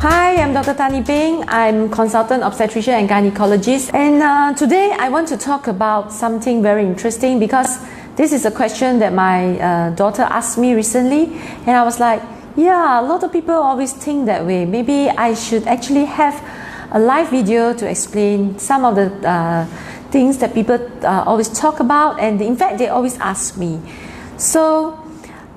Hi, I'm Dr. Tani Bing. I'm consultant obstetrician and gynecologist. And today I want to talk about something very interesting because this is a question that my daughter asked me recently. And I was like, yeah, a lot of people always think that way. Maybe I should actually have a live video to explain some of the things that people always talk about. And in fact, they always ask me. So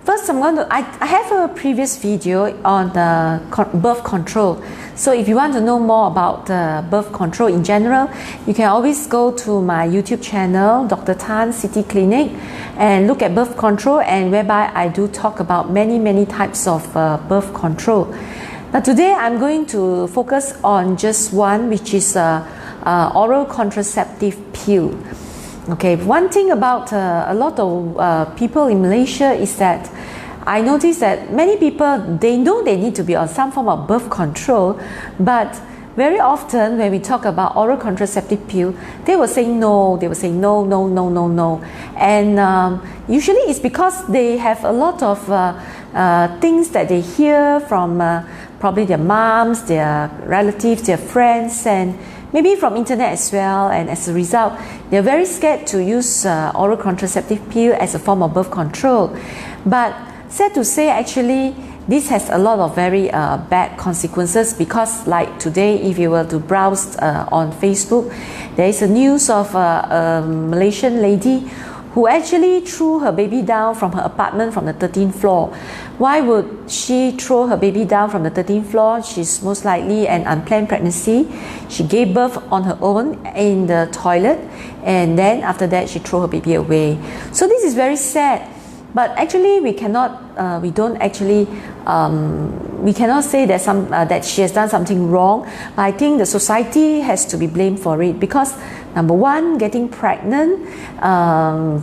first, I have a previous video on the birth control. So if you want to know more about birth control in general, you can always go to my YouTube channel, Dr. Tan City Clinic, and look at birth control, and whereby I do talk about many types of birth control. But today I'm going to focus on just one, which is oral contraceptive pill. Okay, one thing about a lot of people in Malaysia is that I notice that many people, they know they need to be on some form of birth control, but very often when we talk about oral contraceptive pill, they will say no, no. And usually it's because they have a lot of things that they hear from probably their moms, their relatives, their friends, and maybe from internet as well, and as a result, they're very scared to use oral contraceptive pill as a form of birth control. But sad to say, actually, this has a lot of very bad consequences because, like today, if you were to browse on Facebook, there is a news of a Malaysian lady who actually threw her baby down from her apartment from the 13th floor. Why would she throw her baby down from the 13th floor? She's most likely an unplanned pregnancy. She gave birth on her own in the toilet, and then after that she threw her baby away. So this is very sad. But actually, we cannot say that she has done something wrong. I think the society has to be blamed for it because, number one, getting pregnant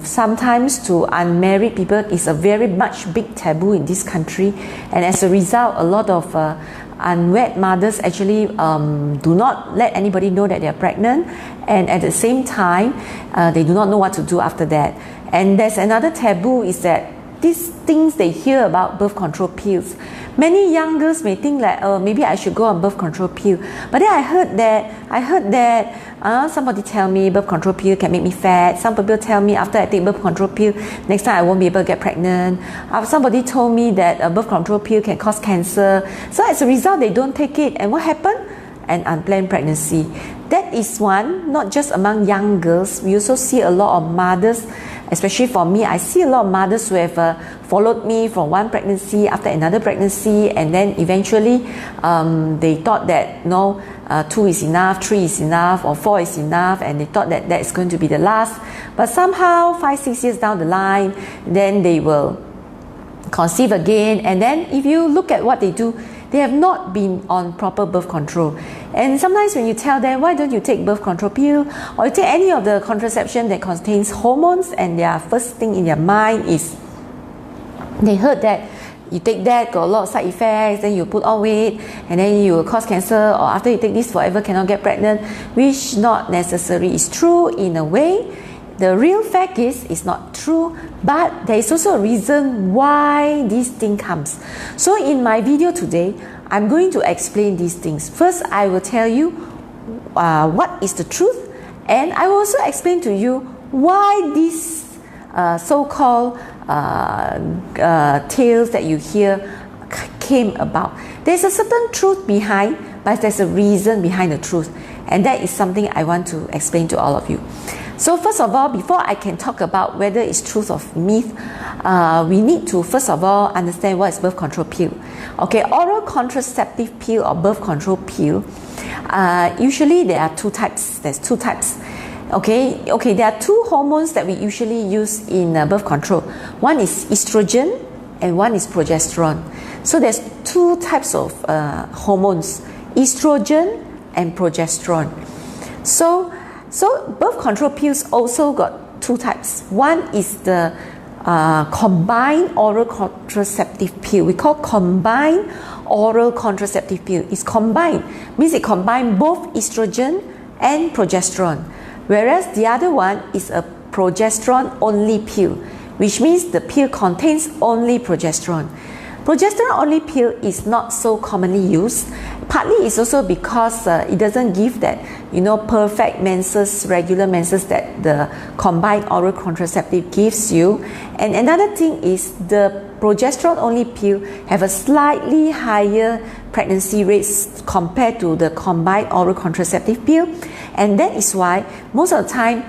sometimes to unmarried people is a very much big taboo in this country, and as a result, a lot of unwed mothers actually do not let anybody know that they are pregnant, and at the same time, they do not know what to do after that. And there's another taboo is that these things they hear about birth control pills. Many young girls may think like, oh, maybe I should go on birth control pill. But then I heard that somebody tell me birth control pill can make me fat. Some people tell me after I take birth control pill, next time I won't be able to get pregnant. Somebody told me that a birth control pill can cause cancer. So as a result, they don't take it. And what happened? An unplanned pregnancy. That is one, not just among young girls. We also see a lot of mothers, especially for me, I see a lot of mothers who have followed me from one pregnancy after another pregnancy, and then eventually they thought that no, 2 is enough, 3 is enough, or 4 is enough, and they thought that that is going to be the last. But somehow 5-6 years down the line, then they will conceive again, and then if you look at what they do, they have not been on proper birth control. And sometimes when you tell them, why don't you take birth control pill, or you take any of the contraception that contains hormones, and their first thing in their mind is, they heard that you take that, got a lot of side effects, then you put on weight, and then you will cause cancer, or after you take this forever cannot get pregnant, which not necessarily is true in a way. The real fact is, it's not true, but there is also a reason why this thing comes. So in my video today, I'm going to explain these things. First, I will tell you what is the truth, and I will also explain to you why these so-called tales that you hear came about. There's a certain truth behind, but there's a reason behind the truth, and that is something I want to explain to all of you. So first of all, before I can talk about whether it's truth or myth, we need to first of all understand what is birth control pill. Okay, oral contraceptive pill or birth control pill, usually there are two types. There's two types. Okay, there are two hormones that we usually use in birth control. One is estrogen and one is progesterone. So there's two types of hormones, estrogen and progesterone. So birth control pills also got two types. One is the combined oral contraceptive pill. We call combined oral contraceptive pill. It's combined, means it combines both estrogen and progesterone. Whereas the other one is a progesterone only pill, which means the pill contains only progesterone. Progesterone only pill is not so commonly used. Partly it's also because it doesn't give that, perfect menses, regular menses that the combined oral contraceptive gives you. And another thing is the progesterone only pill have a slightly higher pregnancy rates compared to the combined oral contraceptive pill, and that is why most of the time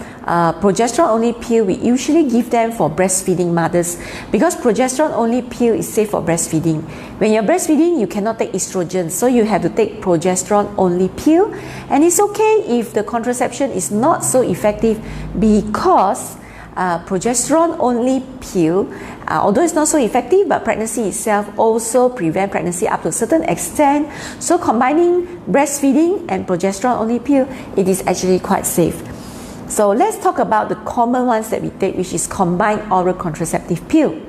progesterone only pill we usually give them for breastfeeding mothers, because progesterone only pill is safe for breastfeeding. When you're breastfeeding, you cannot take estrogen, so you have to take progesterone only pill, and it's okay if the contraception is not so effective, because progesterone only pill, although it's not so effective, but pregnancy itself also prevent pregnancy up to a certain extent. So combining breastfeeding and progesterone only pill, it is actually quite safe. So let's talk about the common ones that we take, which is combined oral contraceptive pill.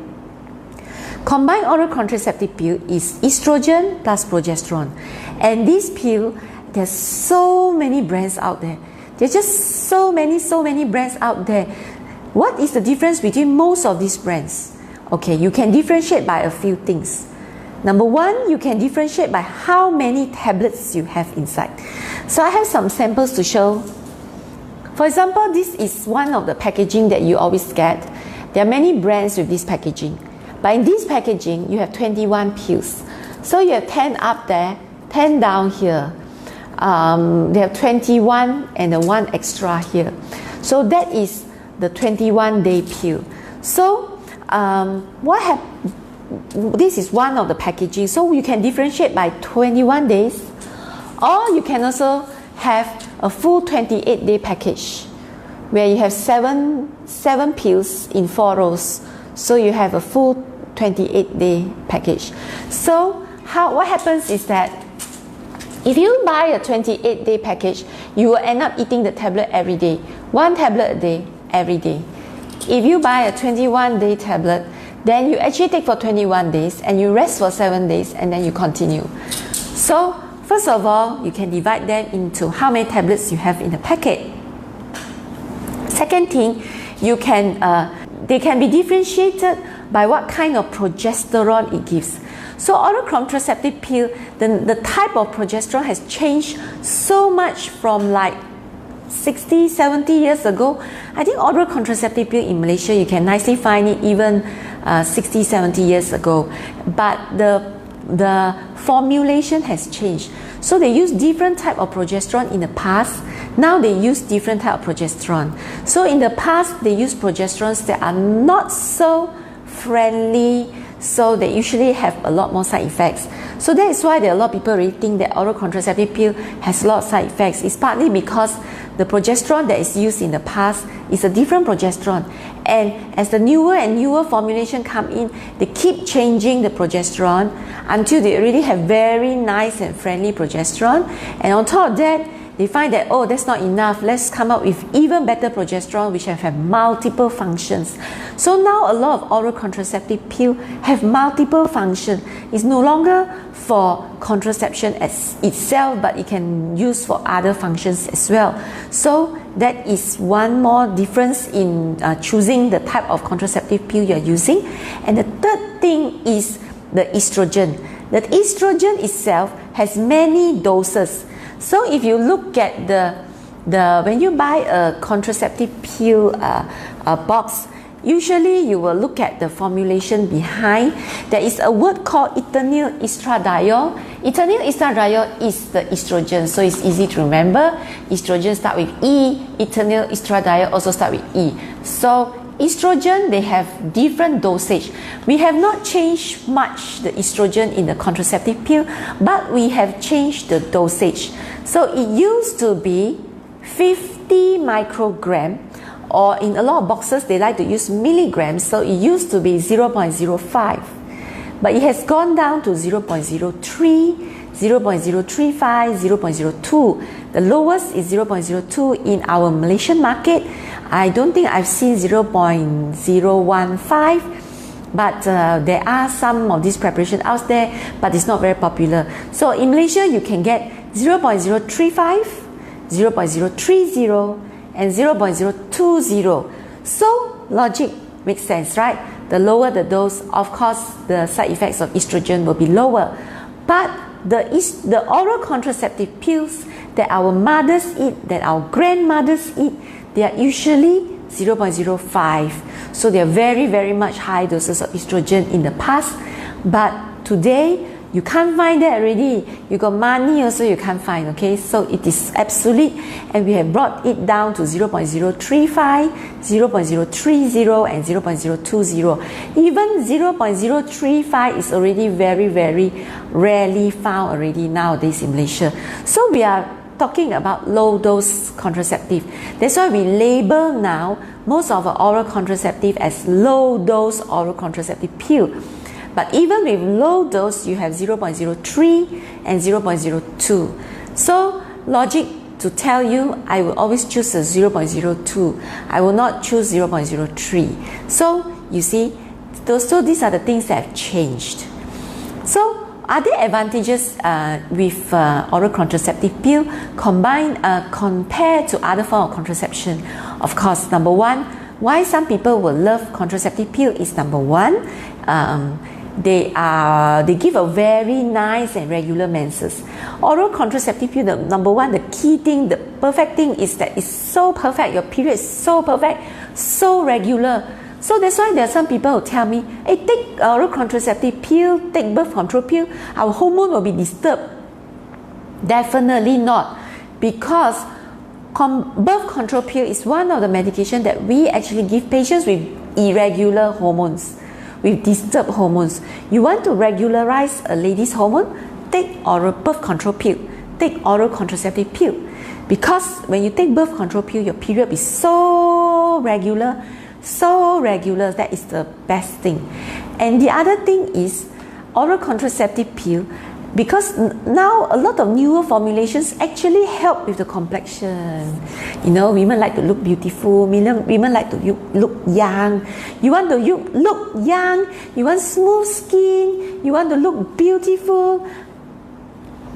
Combined oral contraceptive pill is estrogen plus progesterone, and this pill, there's so many brands out there. There's just so many brands out there. What is the difference between most of these brands? Okay, you can differentiate by a few things. Number one, you can differentiate by how many tablets you have inside. So I have some samples to show. For example, this is one of the packaging that you always get. There are many brands with this packaging. But in this packaging, you have 21 pills. So you have 10 up there, 10 down here. They have 21 and the one extra here. So that is the 21-day pill. So this is one of the packaging. So you can differentiate by 21 days, or you can also have a full 28-day package where you have seven pills in 4 rows. So you have a full 28-day package. So what happens is that if you buy a 28-day package, you will end up eating the tablet every day, 1 tablet a day, every day. If you buy a 21-day tablet, then you actually take for 21 days and you rest for 7 days and then you continue. So first of all, you can divide them into how many tablets you have in the packet. Second thing, they can be differentiated by what kind of progesterone it gives. So oral contraceptive pill, the type of progesterone has changed so much from like 60, 70 years ago. I think oral contraceptive pill in Malaysia, you can nicely find it even 60, 70 years ago. But the formulation has changed. So they use different type of progesterone in the past. Now they use different type of progesterone. So in the past, they use progesterones that are not so friendly, so they usually have a lot more side effects. So that is why there are a lot of people really think that oral contraceptive pill has a lot of side effects. It's partly because the progesterone that is used in the past is a different progesterone. And as the newer and newer formulation come in, they keep changing the progesterone until they really have very nice and friendly progesterone. And on top of that, they find that, oh, that's not enough. Let's come up with even better progesterone, which have multiple functions. So now a lot of oral contraceptive pill have multiple functions. It's no longer for contraception as itself, but it can use for other functions as well. So that is one more difference in choosing the type of contraceptive pill you're using. And the third thing is the estrogen. The estrogen itself has many doses. So if you look at when you buy a contraceptive pill box, usually you will look at the formulation behind. There is a word called ethinyl estradiol. Ethinyl estradiol is the estrogen, so it's easy to remember. Estrogen start with E, ethinyl estradiol also start with E. So estrogen, they have different dosage. We have not changed much the estrogen in the contraceptive pill, but we have changed the dosage. So it used to be 50 microgram, or in a lot of boxes they like to use milligrams, so it used to be 0.05. But it has gone down to 0.03, 0.035, 0.02. The lowest is 0.02 in our Malaysian market. I don't think I've seen 0.015, but there are some of these preparations out there, but it's not very popular. So in Malaysia, you can get 0.035, 0.030, and 0.020. So logic makes sense, right? the lower the dose, of course, the side effects of estrogen will be lower. But the oral contraceptive pills that our mothers eat, that our grandmothers eat, they are usually 0.05. So they are very, very much high doses of estrogen in the past. But today, you can't find that already. You got money also, you can't find, okay? So it is obsolete, and we have brought it down to 0.035, 0.030, and 0.020. Even 0.035 is already very, very rarely found already nowadays in Malaysia. So we are talking about low dose contraceptive. That's why we label now most of our oral contraceptive as low dose oral contraceptive pill. But even with low dose, you have 0.03 and 0.02. So logic to tell you, I will always choose a 0.02. I will not choose 0.03. So you see, so these are the things that have changed. So are there advantages with oral contraceptive pill compared to other form of contraception? Of course, number one, why some people will love contraceptive pill is number one, they give a very nice and regular menses. Oral contraceptive pill, the number one, the key thing, the perfect thing is that it's so perfect. Your period is so perfect, so regular. So that's why there are some people who tell me, hey, take oral contraceptive pill, take birth control pill, our hormone will be disturbed. Definitely not, because birth control pill is one of the medication that we actually give patients with irregular hormones, with disturbed hormones. You want to regularize a lady's hormone? Take oral birth control pill. Take oral contraceptive pill. Because when you take birth control pill, your period is so regular, that is the best thing. And the other thing is oral contraceptive pill, because now a lot of newer formulations actually help with the complexion. You know, women like to look beautiful, women like to look young. You want to look young, you want smooth skin, you want to look beautiful,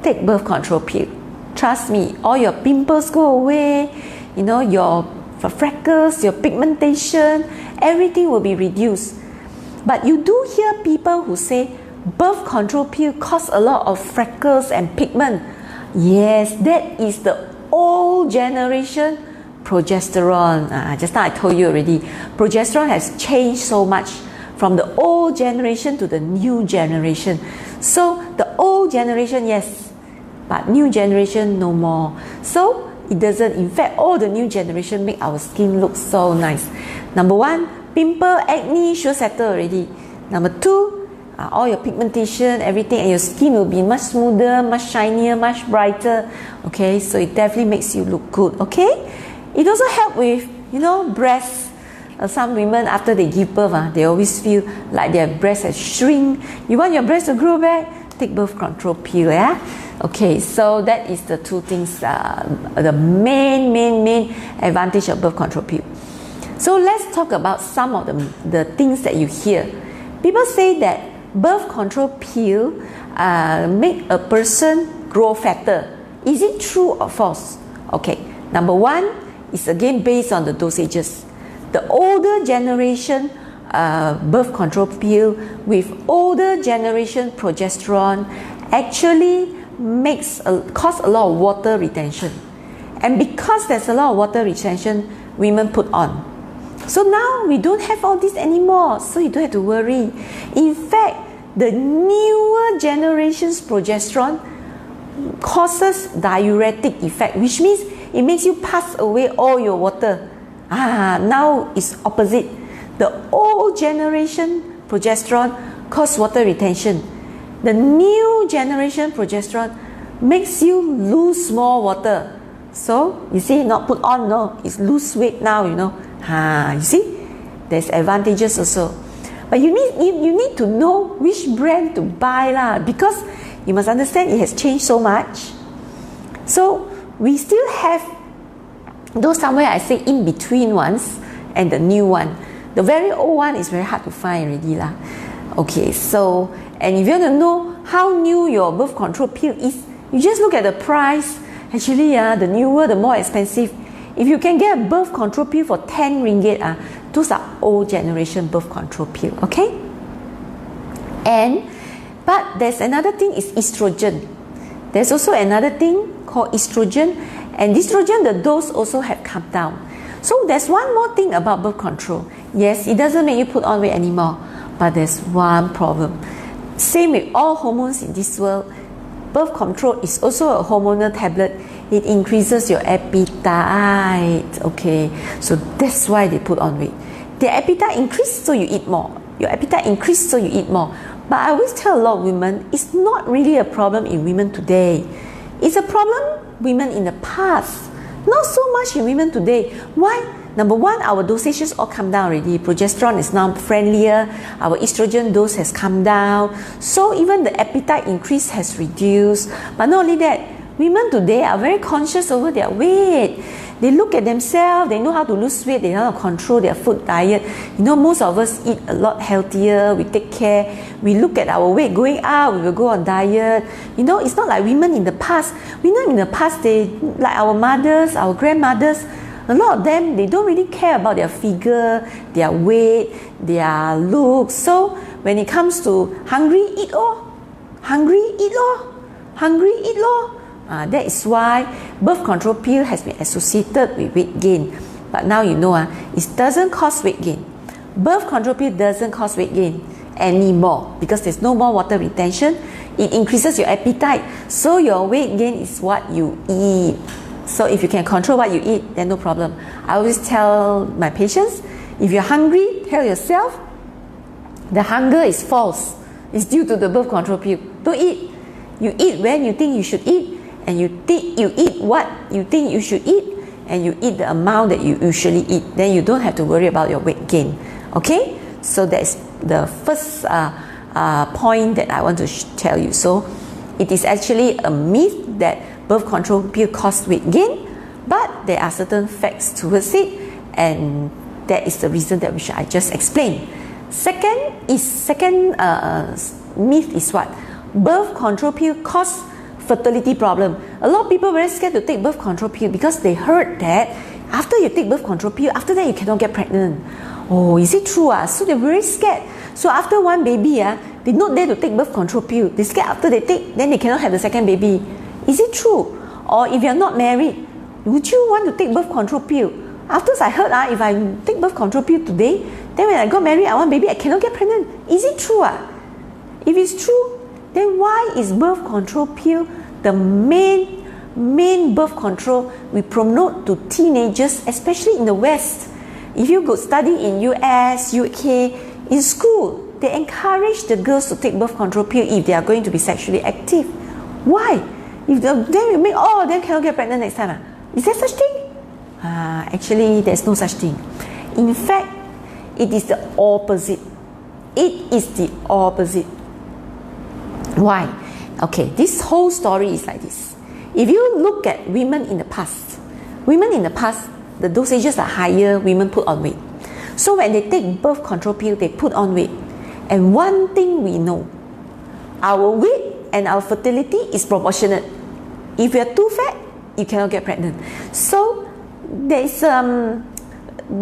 take birth control pill. Trust me, all your pimples go away, you know, your freckles, your pigmentation, everything will be reduced. But you do hear people who say birth control pill cause a lot of freckles and pigment. Yes, that is the old generation progesterone. Just now I told you already, progesterone has changed so much from the old generation to the new generation. So the old generation, yes, but new generation no more. So it doesn't, in fact, all the new generation make our skin look so nice. Number one, pimple, acne sure settle already. Number two, all your pigmentation, everything, and your skin will be much smoother, much shinier, much brighter. Okay, so it definitely makes you look good. Okay, it also helps with, you know, breasts. Some women after they give birth, they always feel like their breasts have shrink. You want your breasts to grow back? Take birth control pill, yeah. Okay, so that is the two things, the main advantage of birth control pill. So let's talk about some of the things that you hear. People say that birth control pill make a person grow fatter. Is it true or false? Okay, number one is again based on the dosages. The older generation birth control pill with older generation progesterone actually cause a lot of water retention. And because there's a lot of water retention, women put on. So now we don't have all this anymore, so you don't have to worry. In fact, the newer generation's progesterone causes diuretic effect, which means it makes you pass away all your water. Now it's opposite. The old generation progesterone causes water retention. The new generation progesterone makes you lose more water. So you see, not put on, no, it's lose weight now, you know. You see, there's advantages also. But you need to know which brand to buy lah, because you must understand it has changed so much. So we still have those somewhere I say in between ones and the new one. The very old one is very hard to find already lah. Okay, so and if you want to know how new your birth control pill is, you just look at the price. Actually, the newer, the more expensive. If you can get a birth control pill for 10 ringgit, to those are old generation birth control pill, okay? But there's another thing is estrogen. There's also another thing called estrogen, and estrogen, the dose also have come down. So there's one more thing about birth control. Yes, it doesn't make you put on weight anymore, but there's one problem. Same with all hormones in this world, birth control is also a hormonal tablet. It increases your appetite, okay? So that's why they put on weight. The appetite increase, so you eat more. Your appetite increase, so you eat more. But I always tell a lot of women, it's not really a problem in women today. It's a problem women in the past. Not so much in women today. Why? Number one, our dosages all come down already. Progesterone is now friendlier. Our estrogen dose has come down. So even the appetite increase has reduced. But not only that, women today are very conscious over their weight. They look at themselves, they know how to lose weight, they know how to control their food diet. You know, most of us eat a lot healthier, we take care, we look at our weight going up, we will go on diet. You know, it's not like women in the past. Women in the past, they, like our mothers, our grandmothers, a lot of them, they don't really care about their figure, their weight, their looks. So when it comes to hungry, eat all. Hungry, eat all. Hungry, eat all. That is why birth control pill has been associated with weight gain. But now you know, it doesn't cause weight gain. Birth control pill doesn't cause weight gain anymore because there's no more water retention. It increases your appetite. So your weight gain is what you eat. So if you can control what you eat, then no problem. I always tell my patients, if you're hungry, tell yourself, the hunger is false. It's due to the birth control pill. Don't eat. You eat when you think you should eat. And you eat what you think you should eat, and you eat the amount that you usually eat. Then you don't have to worry about your weight gain. Okay? So that's the first point that I want to tell you. So it is actually a myth that birth control pill causes weight gain, but there are certain facts towards it, and that is the reason that I just explained. Second myth is what? Birth control pill causes fertility problem. A lot of people are very scared to take birth control pill because they heard that after you take birth control pill, after that you cannot get pregnant. Oh, is it true? So they're very scared. So after one baby, they not dare to take birth control pill. They scared after they take, then they cannot have the second baby. Is it true? Or if you're not married, would you want to take birth control pill? After I heard, if I take birth control pill today, then when I got married, I want baby, I cannot get pregnant. Is it true? If it's true, then why is birth control pill the main birth control we promote to teenagers, especially in the West? If you go study in US, UK, in school, they encourage the girls to take birth control pill if they are going to be sexually active. Why? If then we make, then cannot get pregnant next time. Is there such thing? Actually, there's no such thing. In fact, it is the opposite. It is the opposite. Why? Okay, this whole story is like this. If you look at women in the past, the dosages are higher, women put on weight. So when they take birth control pill, they put on weight. And one thing we know, our weight and our fertility is proportionate. If you're too fat, you cannot get pregnant. So there is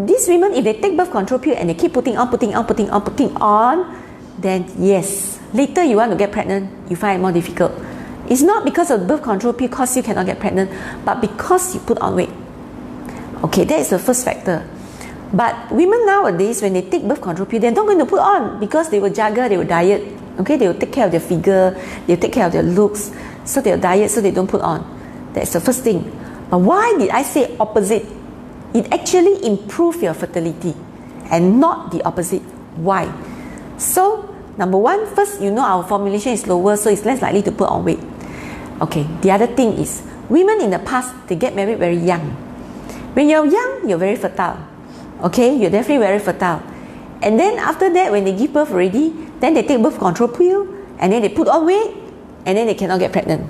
these women, if they take birth control pill and they keep putting on, then yes, later you want to get pregnant, you find it more difficult. It's not because of birth control pill cause you cannot get pregnant, but because you put on weight. Okay, that is the first factor. But women nowadays, when they take birth control pill, they're not going to put on because they will juggle, they will diet. Okay, they will take care of their figure, they will take care of their looks, so they will diet, so they don't put on. That's the first thing. But why did I say opposite? It actually improves your fertility and not the opposite. Why? So, number one, first, you know our formulation is lower, so it's less likely to put on weight. Okay, the other thing is, women in the past, they get married very young. When you're young, you're very fertile. Okay, you're definitely very fertile. And then after that, when they give birth already, then they take birth control pill, and then they put on weight, and then they cannot get pregnant.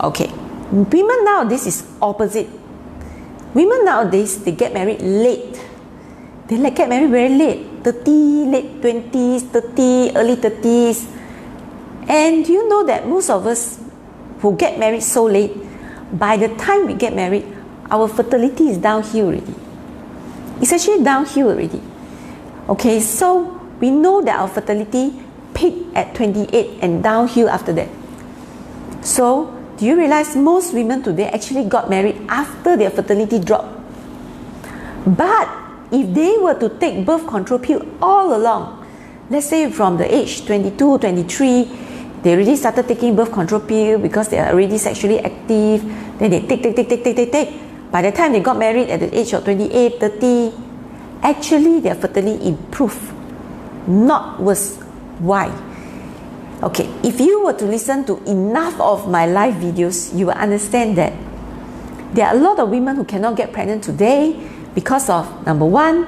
Okay, women nowadays is opposite. Women nowadays, they get married late. They get married very late, 30, late 20s, 30, early 30s. And do you know that most of us who get married so late, by the time we get married, our fertility is downhill already. It's actually downhill already. Okay, so we know that our fertility peaked at 28 and downhill after that. So, do you realize most women today actually got married after their fertility dropped? But if they were to take birth control pill all along, let's say from the age 22, 23, they already started taking birth control pill because they are already sexually active, then they take. By the time they got married at the age of 28, 30, actually their fertility improved, not worse. Why? Okay, if you were to listen to enough of my live videos, you will understand that there are a lot of women who cannot get pregnant today because of, number one,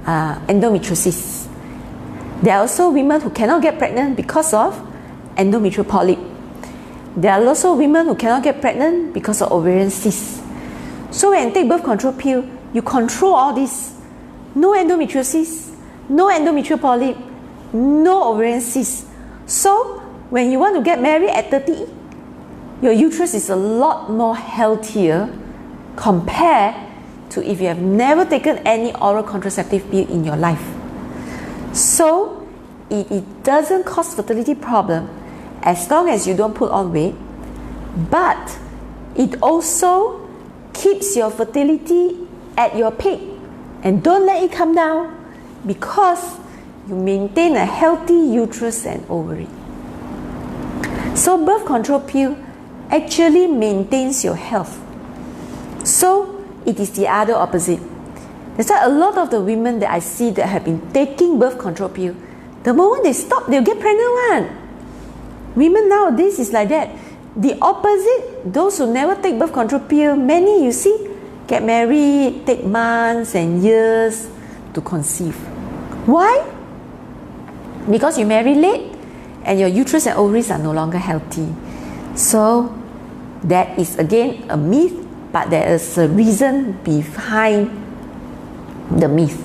endometriosis. There are also women who cannot get pregnant because of endometrial polyp. There are also women who cannot get pregnant because of ovarian cysts. So when you take birth control pill, you control all this. No endometriosis, no endometrial polyp, no ovarian cysts. So when you want to get married at 30, your uterus is a lot more healthier compared to if you have never taken any oral contraceptive pill in your life. So it doesn't cause fertility problem as long as you don't put on weight, but it also keeps your fertility at your peak, and don't let it come down because you maintain a healthy uterus and ovary. So birth control pill actually maintains your health. So it is the other opposite. That's why a lot of the women that I see that have been taking birth control pill, the moment they stop, they'll get pregnant one. Women nowadays is like that. The opposite, those who never take birth control pill, many you see, get married, take months and years to conceive. Why? Because you marry late and your uterus and ovaries are no longer healthy. So that is again a myth, but there is a reason behind the myth.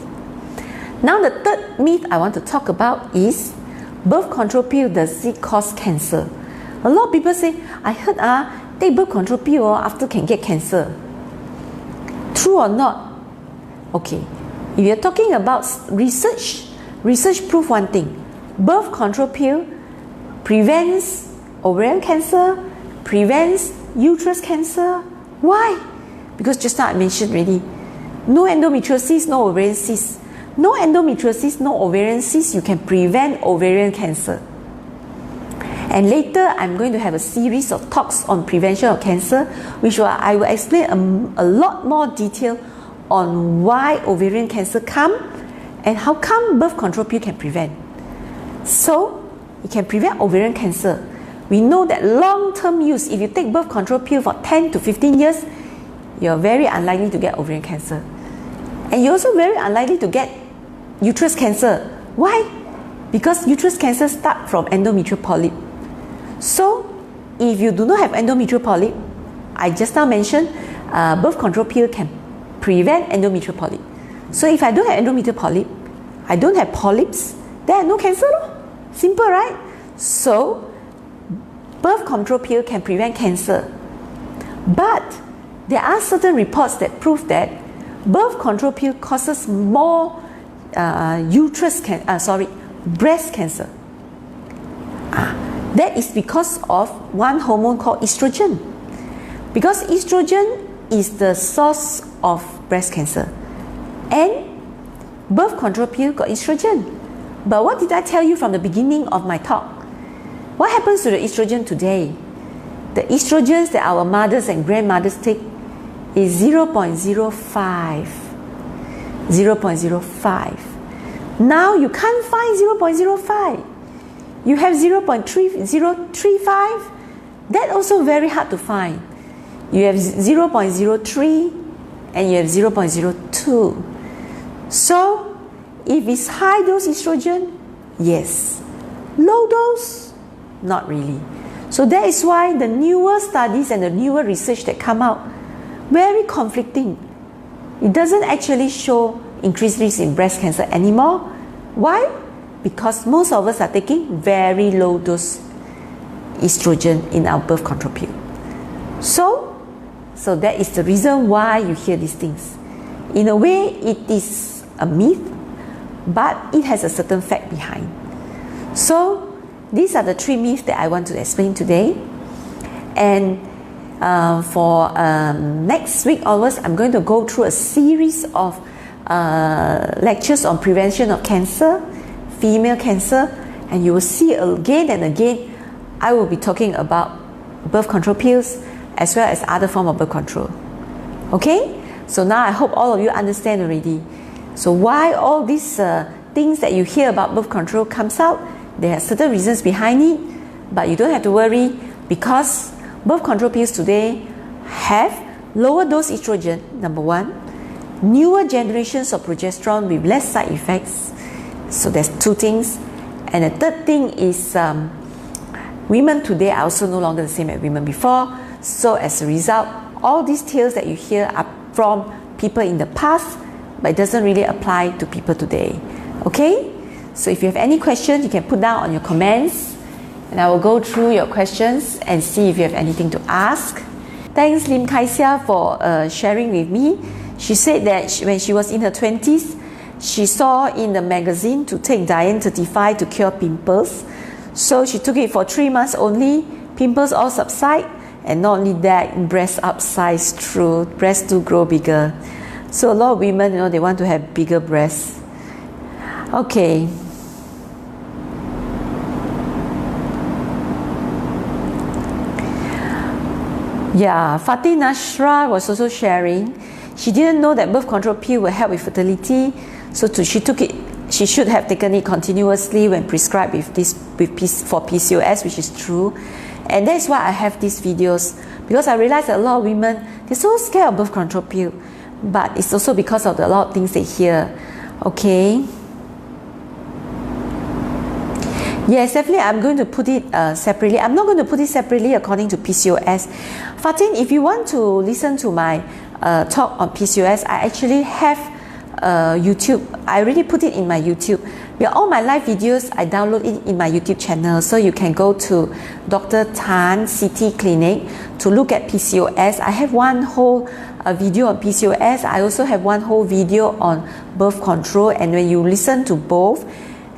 Now the third myth I want to talk about is birth control pill, does it cause cancer? A lot of people say, I heard take birth control pill after can get cancer. True or not? Okay, if you're talking about research proves one thing. Birth control pill prevents ovarian cancer, prevents uterus cancer. Why? Because just now I mentioned already, no endometriosis, no ovarian cysts. No endometriosis, no ovarian cysts, you can prevent ovarian cancer. And later I'm going to have a series of talks on prevention of cancer, which I will explain a lot more detail on why ovarian cancer come and how come birth control pill can prevent. So it can prevent ovarian cancer. We know that long-term use, if you take birth control pill for 10 to 15 years, you're very unlikely to get ovarian cancer. And you're also very unlikely to get uterus cancer. Why? Because uterus cancer starts from endometrial polyp. So if you do not have endometrial polyp, I just now mentioned birth control pill can prevent endometrial polyp. So if I don't have endometrial polyp, I don't have polyps, then I have no cancer. Simple, right? So birth control pill can prevent cancer. But there are certain reports that prove that birth control pill causes more breast cancer. That is because of one hormone called estrogen. Because estrogen is the source of breast cancer. And birth control pill got estrogen. But what did I tell you from the beginning of my talk? What happens to the estrogen today? The estrogens that our mothers and grandmothers take is 0.05. 0.05. Now you can't find 0.05. You have 0.3035. That also very hard to find. You have 0.03 and you have 0.02. So if it's high dose estrogen, yes. Low dose, not really. So that is why the newer studies and the newer research that come out, very conflicting. It doesn't actually show increased risk in breast cancer anymore. Why? Because most of us are taking very low dose estrogen in our birth control pill. So that is the reason why you hear these things. In a way, it is a myth, but it has a certain fact behind. So these are the 3 myths that I want to explain today. And for next week onwards, I'm going to go through a series of lectures on prevention of cancer, female cancer, and you will see again and again I will be talking about birth control pills as well as other forms of birth control. Okay? So now I hope all of you understand already. So why all these things that you hear about birth control comes out, there are certain reasons behind it, but you don't have to worry because birth control pills today have lower dose estrogen, number 1, newer generations of progesterone with less side effects. So there's 2 things. And the third thing is women today are also no longer the same as women before. So as a result, all these tales that you hear are from people in the past, but it doesn't really apply to people today. Okay? So if you have any questions, you can put down on your comments, and I will go through your questions and see if you have anything to ask. Thanks Lim Kaisia for sharing with me. She said that when she was in her 20s, she saw in the magazine to take Diane 35 to cure pimples. So she took it for 3 months only. Pimples all subside, and not only that, breasts upsize through, breasts do grow bigger. So a lot of women, they want to have bigger breasts. Okay. Yeah, Fatih Nashra was also sharing. She didn't know that birth control pill will help with fertility, so she took it. She should have taken it continuously when prescribed for PCOS, which is true. And that's why I have these videos, because I realize that a lot of women, they're so scared of birth control pill, but it's also because of a lot of things they hear. Okay. Yes, definitely I'm going to put it separately. I'm not going to put it separately according to PCOS. Fatin, if you want to listen to my talk on PCOS, I actually have YouTube. I already put it in my YouTube. All my live videos, I download it in my YouTube channel. So you can go to Dr. Tan CT Clinic to look at PCOS. I have one whole video on PCOS. I also have one whole video on birth control. And when you listen to both,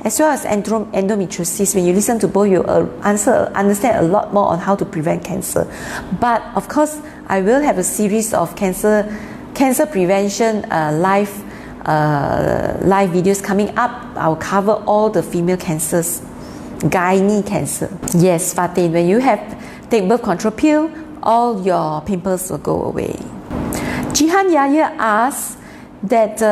as well as endometriosis, when you listen to both, you understand a lot more on how to prevent cancer. But of course, I will have a series of cancer prevention live videos coming up. I'll cover all the female cancers, gynae cancer. Yes, Fatin, when you take birth control pill, all your pimples will go away. Jihan Yahya asks that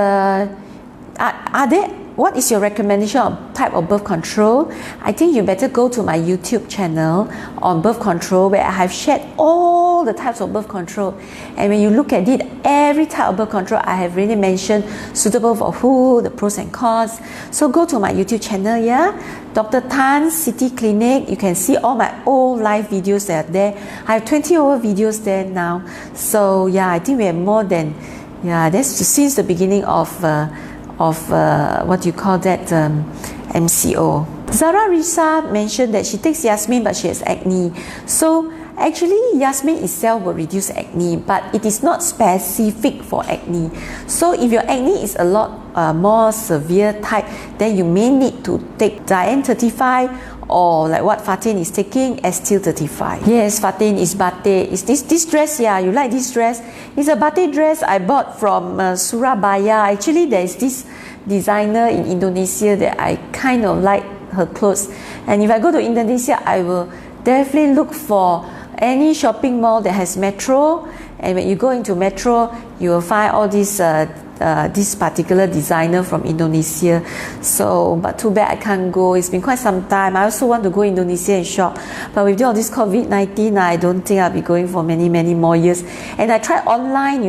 what is your recommendation on type of birth control? I think you better go to my YouTube channel on birth control, where I have shared all the types of birth control. And when you look at it, every type of birth control I have really mentioned, suitable for who, the pros and cons. So go to my YouTube channel, yeah? Dr. Tan City Clinic. You can see all my old live videos that are there. I have 20 over videos there now. So yeah, I think we have more than, that's since the beginning of what you call that, MCO. Zara Risa mentioned that she takes Yasmin but she has acne. So actually Yasmin itself will reduce acne, but it is not specific for acne. So if your acne is a lot more severe type, then you may need to take Diane 35, or like what Fatin is taking, Estil 35. Yes, Fatin is batik. Is this dress? Yeah, you like this dress? It's a batik dress I bought from Surabaya. Actually, there is this designer in Indonesia that I kind of like her clothes. And if I go to Indonesia, I will definitely look for any shopping mall that has Metro. And when you go into Metro, you will find all these this particular designer from Indonesia. So, but too bad I can't go. It's been quite some time. I also want to go Indonesia and shop, but with all this COVID-19, I don't think I'll be going for many more years. And I tried online,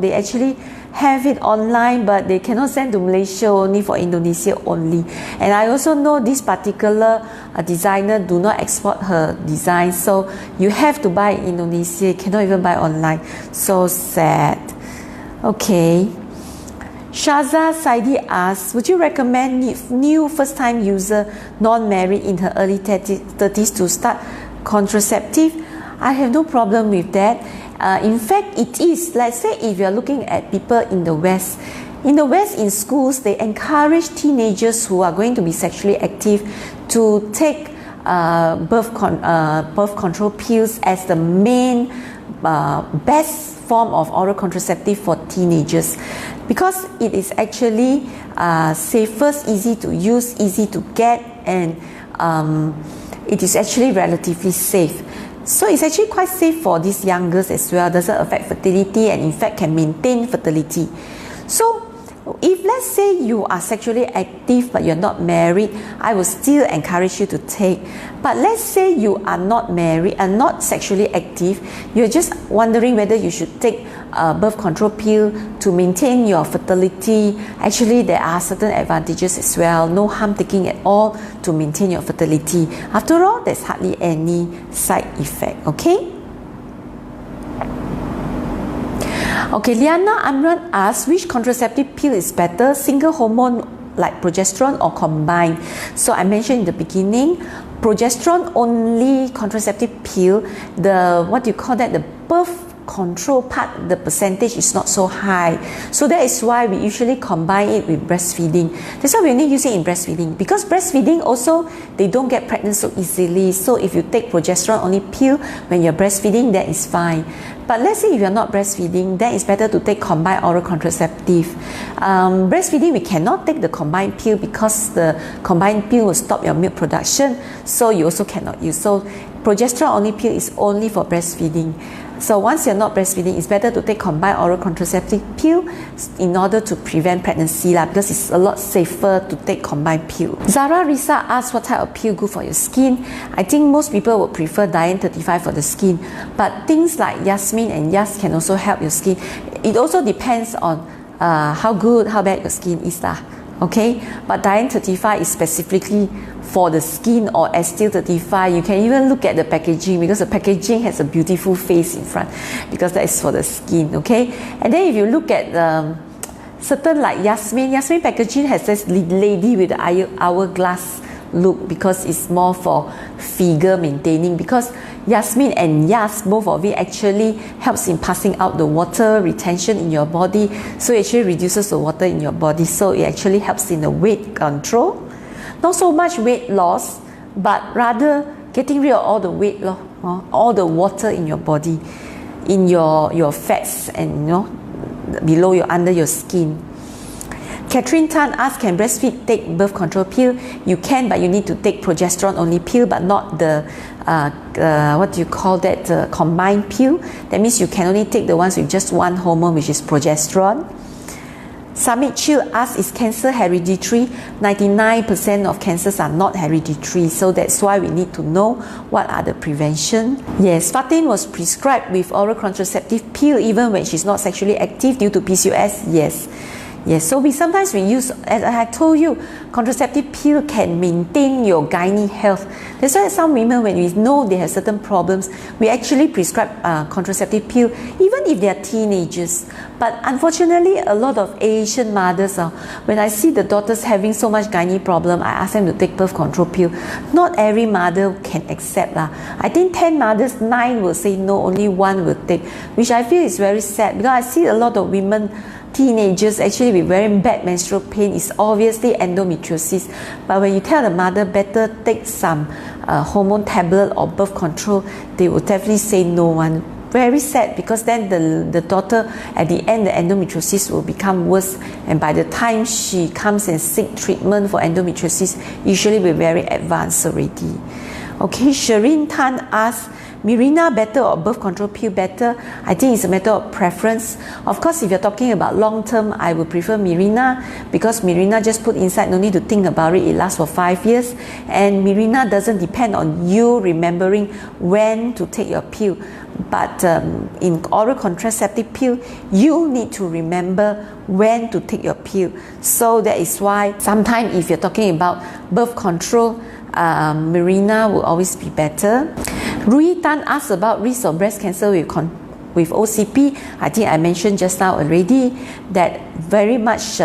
they actually have it online, but they cannot send to Malaysia, only for Indonesia only. And I also know this particular designer do not export her design, so you have to buy in Indonesia. You cannot even buy online. So sad. Okay. Shaza Saidi asks, would you recommend new first-time user, non-married, in her early 30s to start contraceptive? I have no problem with that. In fact, it is, let's say if you're looking at people in the West, In the West, in schools, they encourage teenagers who are going to be sexually active to take birth control pills as the main best form of oral contraceptive for teenagers, because it is actually safest, easy to use, easy to get, and it is actually relatively safe. So it's actually quite safe for these young girls as well. Doesn't affect fertility, and in fact can maintain fertility. So if let's say you are sexually active but you're not married, I will still encourage you to take. But let's say you are not married and not sexually active, you're just wondering whether you should take a birth control pill to maintain your fertility. Actually, there are certain advantages as well. No harm taking at all to maintain your fertility. After all, there's hardly any side effect, okay? Okay, Liana Amran asks, which contraceptive pill is better, single hormone like progesterone or combined? So I mentioned in the beginning, progesterone only contraceptive pill, the what do you call that, the birth control part, the percentage is not so high. So that is why we usually combine it with breastfeeding. That's why we only use it in breastfeeding, because breastfeeding also, they don't get pregnant so easily. So if you take progesterone only pill when you're breastfeeding, that is fine. But let's say if you're not breastfeeding, then it's better to take combined oral contraceptive. Breastfeeding, we cannot take the combined pill because the combined pill will stop your milk production, so you also cannot use. So progesterone only pill is only for breastfeeding. So once you're not breastfeeding, it's better to take combined oral contraceptive pill in order to prevent pregnancy because it's a lot safer to take combined pill. Zara Risa asks, what type of pill good for your skin? I think most people would prefer Diane 35 for the skin, but things like Yasmin and Yas can also help your skin. It also depends on how good, how bad your skin is okay? But Diane 35 is specifically for the skin, or Esteel 35. You can even look at the packaging, because the packaging has a beautiful face in front, because that is for the skin, okay? And then if you look at certain like Yasmin packaging has this lady with the hourglass look, because it's more for figure maintaining, because Yasmin and Yas, both of it actually helps in passing out the water retention in your body, so it actually reduces the water in your body, so it actually helps in the weight control. Not so much weight loss, but rather getting rid of all the weight loss, all the water in your body, in your fats, and below under your skin. Catherine Tan asks, can breastfeed take birth control pill? You can, but you need to take progesterone only pill, but not the what do you call that, combined pill. That means you can only take the ones with just one hormone, which is progesterone. Samit Chill asks, is cancer hereditary? 99% of cancers are not hereditary, so that's why we need to know what are the prevention. Yes, Fatin was prescribed with oral contraceptive pill even when she's not sexually active due to PCOS. Yes, so sometimes we use, as I told you, contraceptive pill can maintain your gynae health. That's why some women, when we know they have certain problems, we actually prescribe contraceptive pill, even if they are teenagers. But unfortunately, a lot of Asian mothers, when I see the daughters having so much gynae problem, I ask them to take birth control pill. Not every mother can accept. I think 10 mothers, 9 will say no, only 1 will take, which I feel is very sad, because I see a lot of women, teenagers actually with very bad menstrual pain. Is obviously endometriosis, but when you tell the mother better take some hormone tablet or birth control, they will definitely say no one. Very sad, because then the daughter at the end, the endometriosis will become worse, and by the time she comes and seek treatment for endometriosis, usually we're very advanced already. Okay, Shireen Tan asks, Mirena better or birth control pill better? I think it's a matter of preference. Of course, if you're talking about long term, I would prefer Mirena, because Mirena just put inside, no need to think about it, it lasts for 5 years, and Mirena doesn't depend on you remembering when to take your pill. But in oral contraceptive pill, you need to remember when to take your pill. So that is why sometimes if you're talking about birth control, Mirena will always be better. Rui Tan asked about risk of breast cancer with OCP. I think I mentioned just now already that very much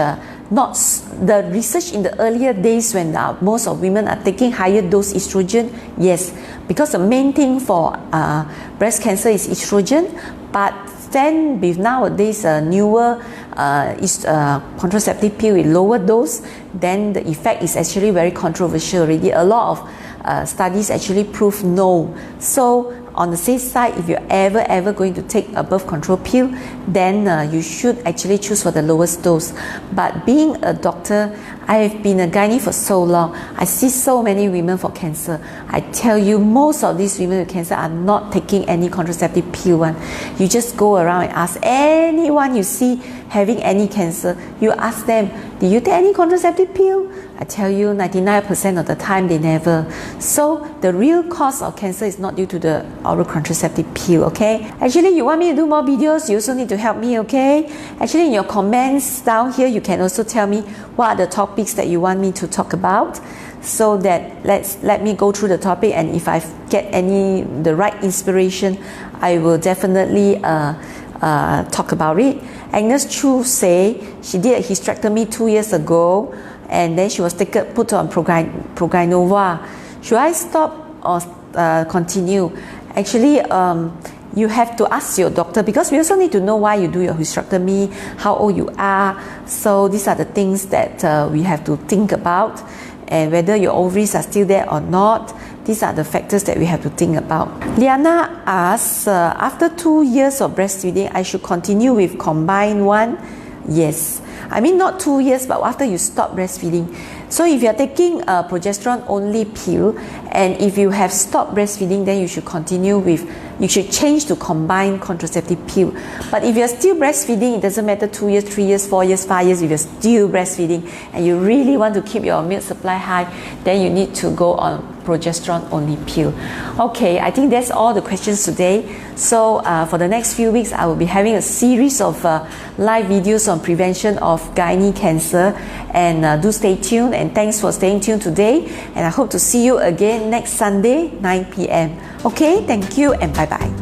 not the research in the earlier days when most of women are taking higher dose estrogen. Yes, because the main thing for breast cancer is estrogen, but Then with nowadays newer contraceptive pill with lower dose, then the effect is actually very controversial already. A lot of studies actually prove no. So on the safe side, if you're ever going to take a birth control pill, then you should actually choose for the lowest dose. But being a doctor, I have been a gynae for so long. I see so many women for cancer. I tell you, most of these women with cancer are not taking any contraceptive pill one. You just go around and ask anyone you see having any cancer, you ask them, do you take any contraceptive pill? I tell you, 99% of the time they never. So the real cause of cancer is not due to the oral contraceptive pill, okay? Actually, you want me to do more videos, you also need to help me, okay? Actually, in your comments down here, you can also tell me what are the topics that you want me to talk about, so that let me go through the topic, and if I get the right inspiration, I will definitely talk about it. Agnes Chu say she did a hysterectomy 2 years ago, and then she was put on Progynova. Should I stop or continue? Actually, you have to ask your doctor, because we also need to know why you do your hysterectomy, how old you are. So these are the things that we have to think about, and whether your ovaries are still there or not. These are the factors that we have to think about. Liana asks, after 2 years of breastfeeding, I should continue with combined one? Yes. I mean, not 2 years, but after you stop breastfeeding. So if you're taking a progesterone only pill, and if you have stopped breastfeeding, then you should you should change to combined contraceptive pill. But if you're still breastfeeding, it doesn't matter 2 years, 3 years, 4 years, 5 years, if you're still breastfeeding and you really want to keep your milk supply high, then you need to go on progesterone only pill. Okay, I think that's all the questions today. So for the next few weeks, I will be having a series of live videos on prevention of gynae cancer, and do stay tuned, and thanks for staying tuned today, and I hope to see you again next Sunday 9 p.m. Okay, thank you and bye bye.